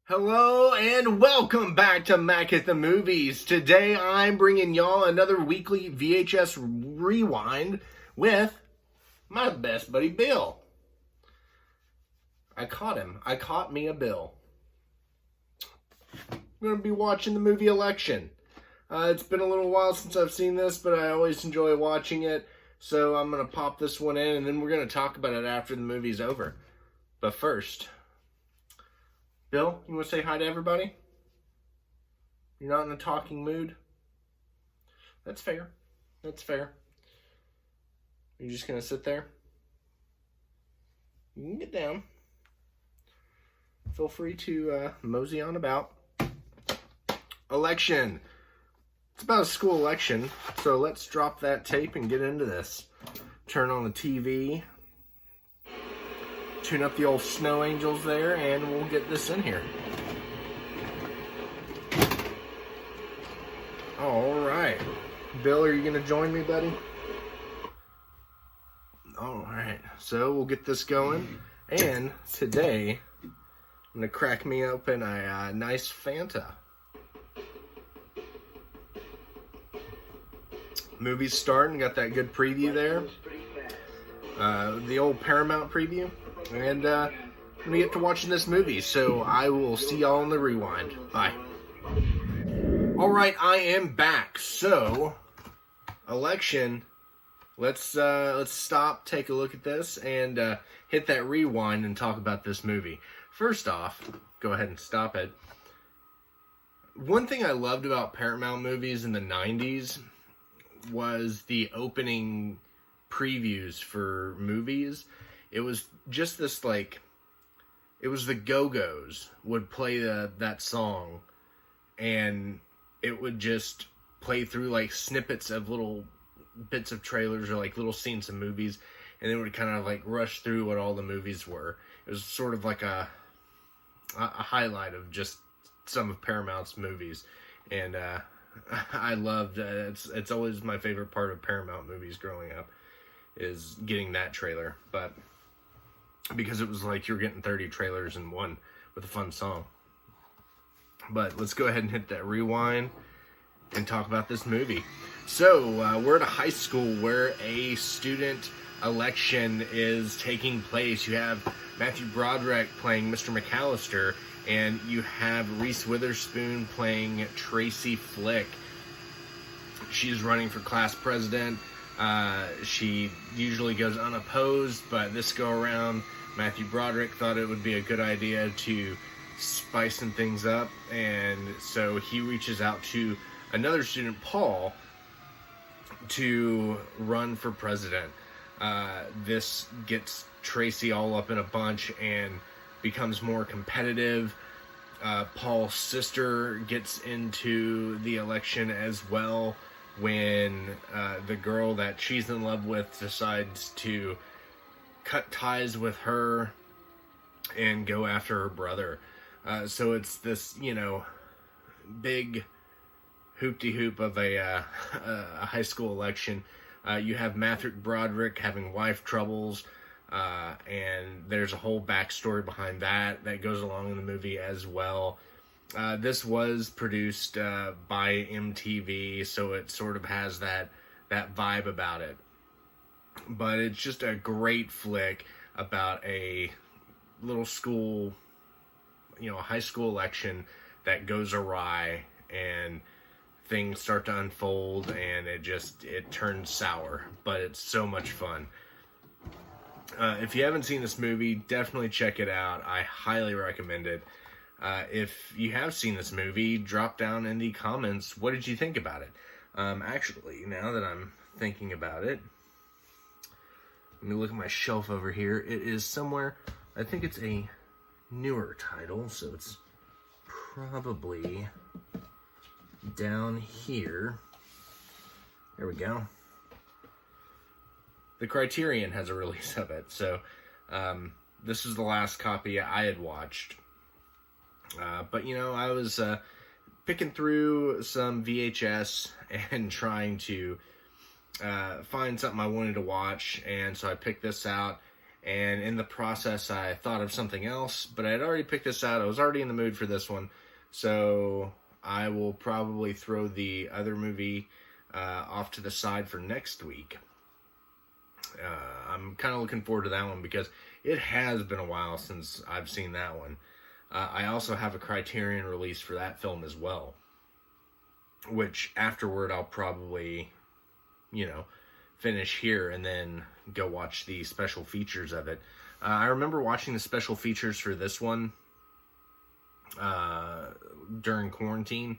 Hello and welcome back to Mac at the Movies. Today I'm bringing y'all another weekly VHS rewind with my best buddy Bill. I caught him. I caught me a Bill. I'm going to be watching the movie Election. It's been a little while since I've seen this, but I always enjoy watching it. So I'm going to pop this one in and then we're going to talk about it after the movie's over. But first, Bill, you want to say hi to everybody? You're not in a talking mood? That's fair. That's fair. You're just going to sit there? You can get down. Feel free to mosey on about. Election. It's about a school election, so let's drop that tape and get into this. Turn on the TV. Tune up the old snow angels there, and we'll get this in here. All right. Bill, are you going to join me, buddy? All right. So we'll get this going. And today, I'm going to crack me open a nice Fanta. Movie's starting. Got that good preview there. The old Paramount preview. And I'm going to get to watching this movie, so I will see y'all in the rewind. Bye. Alright, I am back. So, Election, let's stop, take a look at this, and hit that rewind and talk about this movie. First off, go ahead and stop it. One thing I loved about Paramount movies in the 90s was the opening previews for movies. It was just this, like, it was the Go-Go's would play that song, and it would just play through, like, snippets of little bits of trailers or, like, little scenes of movies, and it would kind of, like, rush through what all the movies were. It was sort of like a highlight of just some of Paramount's movies, and I loved it's always my favorite part of Paramount movies growing up, is getting that trailer, but because it was like you're getting 30 trailers in one with a fun song. But let's go ahead and hit that rewind and talk about this movie. So, we're at a high school where a student election is taking place. You have Matthew Broderick playing Mr. McAllister, and you have Reese Witherspoon playing Tracy Flick. She's running for class president. She usually goes unopposed, but this go around, Matthew Broderick thought it would be a good idea to spice some things up, and so he reaches out to another student, Paul, to run for president. This gets Tracy all up in a bunch and becomes more competitive. Paul's sister gets into the election as well, when the girl that she's in love with decides to cut ties with her and go after her brother. So it's this, big hoop-de-hoop of a high school election. You have Matthew Broderick having wife troubles, and there's a whole backstory behind that goes along in the movie as well. This was produced by MTV, so it sort of has that vibe about it. But it's just a great flick about a little school, high school election that goes awry, and things start to unfold, and it turns sour. But it's so much fun. If you haven't seen this movie, definitely check it out. I highly recommend it. If you have seen this movie, drop down in the comments, what did you think about it? Actually, now that I'm thinking about it, let me look at my shelf over here. It is somewhere, I think it's a newer title, so it's probably down here. There we go. The Criterion has a release of it, so this is the last copy I had watched. But, I was picking through some VHS and trying to find something I wanted to watch, and so I picked this out, And in the process, I thought of something else, but I had already picked this out. I was already in the mood for this one. So I will probably throw the other movie off to the side for next week. I'm kind of looking forward to that one because it has been a while since I've seen that one. I also have a Criterion release for that film as well, which afterward I'll probably, finish here and then go watch the special features of it. I remember watching the special features for this one during quarantine.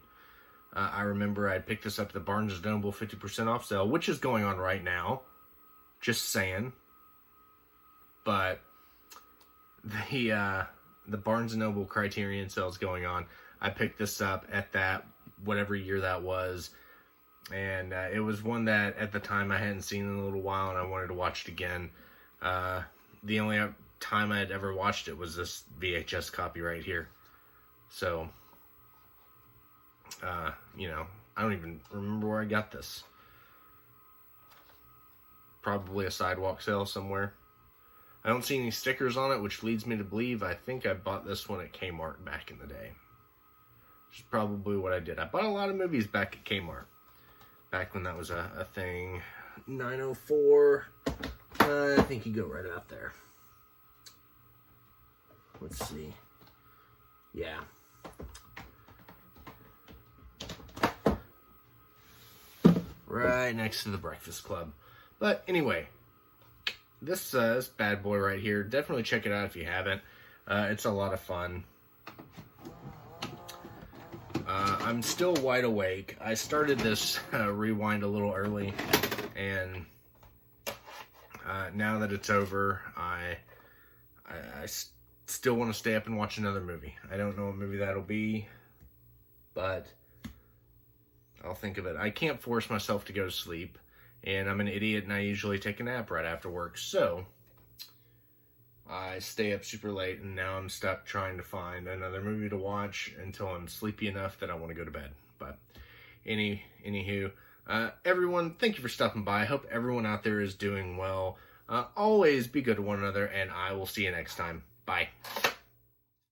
I remember I picked this up at the Barnes & Noble 50% off sale, which is going on right now. Just saying. But the Barnes & Noble Criterion sale is going on. I picked this up at that, whatever year that was. And it was one that at the time I hadn't seen in a little while and I wanted to watch it again. The only time I had ever watched it was this VHS copy right here. So, I don't even remember where I got this. Probably a sidewalk sale somewhere. I don't see any stickers on it, which leads me to believe I think I bought this one at Kmart back in the day. Which is probably what I did. I bought a lot of movies back at Kmart. Back when that was a thing. 904. I think you go right about there. Let's see. Yeah. Right next to the Breakfast Club. But anyway, this bad boy right here, definitely check it out if you haven't. It's a lot of fun. I'm still wide awake. I started this rewind a little early, and now that it's over, I still want to stay up and watch another movie. I don't know what movie that'll be, but I'll think of it. I can't force myself to go to sleep, and I'm an idiot, and I usually take a nap right after work, so I stay up super late, and now I'm stuck trying to find another movie to watch until I'm sleepy enough that I want to go to bed. But anywho, everyone, thank you for stopping by. I hope everyone out there is doing well. Always be good to one another, and I will see you next time. Bye.